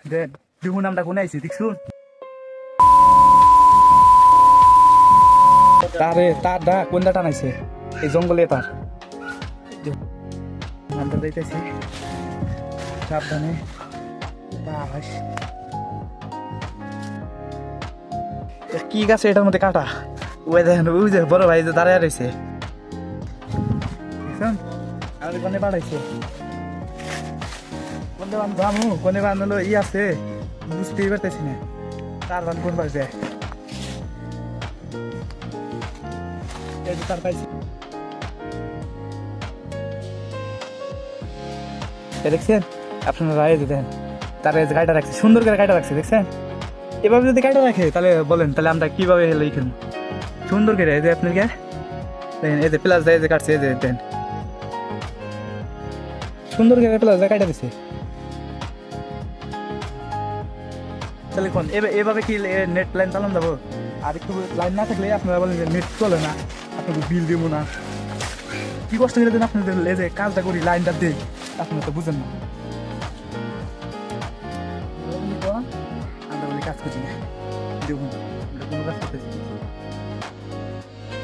দেন দেখুন আমরা কোনে আইছি দেখছুন তার দা কোনটা টানাইছে এই জঙ্গলে তার আমরা যাইতেছি সাবধানে বাস কি গাছ এটার মধ্যে কাটা ওই দেখেন ওই যে বড় ভাই যে দাঁড়ায় রয়েছে আমাদের কোনে পাঠাইছে কোনে বান দামু কোনে বান হলো ই আছে বুঝতেই পারতেছি না তার বান কোন পাশে এই যে তার পাইছি দেখছেন আপনারা রায় দেন তারা গাড়িটা রাখছে সুন্দর করে গাড়িটা রাখছে দেখছেন এভাবে যদি গাড়িটা রাখে তাহলে বলেন তাহলে আমরা কিভাবে হেলে খেলবো সুন্দর করে এই যে আপনাকে দেখেন এই যে প্লাস দেয় যে কাটছে এই যে দেন সুন্দর করে প্লাস দেয় কাটা দিছে তাহলে কোন এভাবে কি নেট লাইন চালান যাবো আর একটু লাইন না থাকলে আপনারা বলেন যে নেট চলে না আপনাকে বিল দেবো না কি কষ্ট করে দেন আপনাদের এই যে কাজটা করি লাইনটা দিই আপনারা তো বুঝেন না আমরা বলি কাজ করছি না দেখুন আমরা কোনো কাজ করতেছি